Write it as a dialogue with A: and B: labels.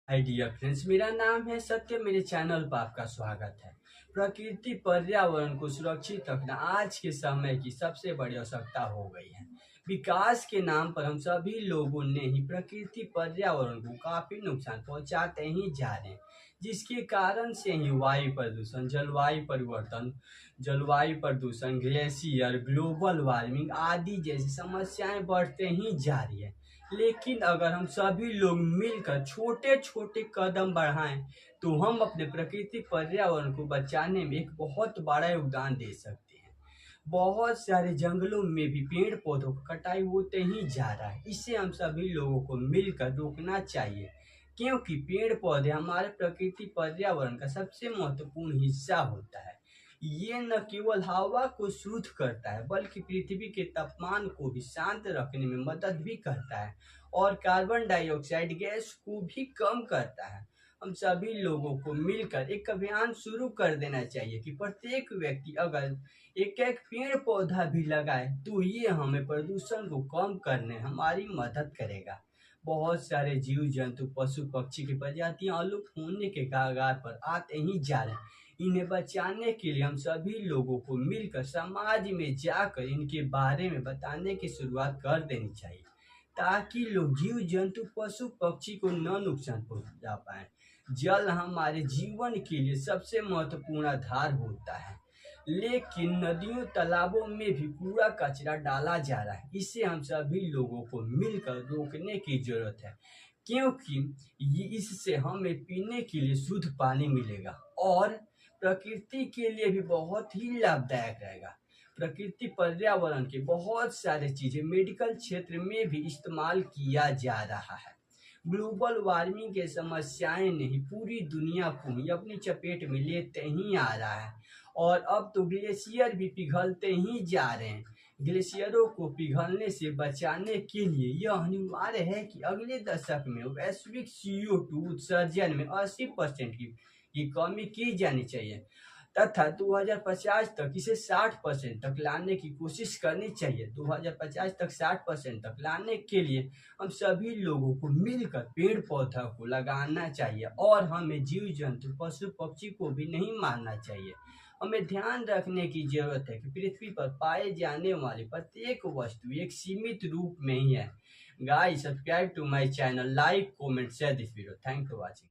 A: Hi dear friends, मेरा नाम है सत्य। मेरे चैनल पर आपका स्वागत है। प्रकृति पर्यावरण को सुरक्षित रखना आज के समय की सबसे बड़ी आवश्यकता हो गई है। विकास के नाम पर हम सभी लोगों ने ही प्रकृति पर्यावरण को काफी नुकसान पहुंचाते ही जा रहे हैं, जिसके कारण से ही वायु प्रदूषण, जलवायु प्रदूषण, ग्लेशियर, ग्लोबल वार्मिंग आदि जैसी समस्याएं बढ़ते ही जा रही है। लेकिन अगर हम सभी लोग मिलकर छोटे छोटे कदम बढ़ाएं तो हम अपने प्रकृति पर्यावरण को बचाने में एक बहुत बड़ा योगदान दे सकते हैं। बहुत सारे जंगलों में भी पेड़ पौधों की कटाई होते ही जा रहा है। इसे हम सभी लोगों को मिलकर रोकना चाहिए, क्योंकि पेड़ पौधे हमारे प्रकृति पर्यावरण का सबसे महत्वपूर्ण हिस्सा होता है। ये न केवल हवा को शुद्ध करता है, बल्कि पृथ्वी के तापमान को भी शांत रखने में मदद भी करता है और कार्बन डाइऑक्साइड गैस को भी कम करता है। हम सभी लोगों को मिलकर एक अभियान शुरू कर देना चाहिए कि प्रत्येक व्यक्ति अगर एक एक पेड़ पौधा भी लगाए तो ये हमें प्रदूषण को कम करने हमारी मदद करेगा। बहुत सारे जीव जंतु, पशु पक्षी की प्रजातियां अलुप्त होने के कगार पर आते ही जा रहे हैं। इन्हें बचाने के लिए हम सभी लोगों को मिलकर समाज में जाकर इनके बारे में बताने की शुरुआत कर देनी चाहिए, ताकि लोग जीव जंतु, पशु पक्षी को न नुकसान पहुंचा पाए। जल हमारे जीवन के लिए सबसे महत्वपूर्ण आधार होता है, लेकिन नदियों, तालाबों में भी कूड़ा कचरा डाला जा रहा है। इसे हम सभी लोगों को मिलकर रोकने की जरूरत है, क्योंकि इससे हमें पीने के लिए शुद्ध पानी मिलेगा और प्रकृति के लिए भी बहुत ही लाभदायक रहेगा। प्रकृति पर्यावरण के बहुत सारे चीजें मेडिकल क्षेत्र में भी इस्तेमाल किया जा रहा है। ग्लोबल वार्मिंग के समस्याएं नहीं, पूरी दुनिया को ही अपनी चपेट में लेते ही आ रहा है और अब तो ग्लेशियर भी पिघलते ही जा रहे हैं। ग्लेशियरों को पिघलने से बचाने के लिए यह अनिवार्य है कि अगले दशक में वैश्विक CO2 उत्सर्जन में 80% की कमी की जानी चाहिए तथा 2050 तक इसे 60% तक लाने की कोशिश करनी चाहिए। 2050 तक 60% तक लाने के लिए हम सभी लोगों को मिलकर पेड़ पौधा को लगाना चाहिए और हमें जीव जंतु, पशु पक्षी को भी नहीं मारना चाहिए। हमें ध्यान रखने की जरूरत है कि पृथ्वी पर पाए जाने वाली प्रत्येक वस्तु एक सीमित रूप में ही है। Guys, subscribe to my channel, like, comment, share this video. Thank you for watching.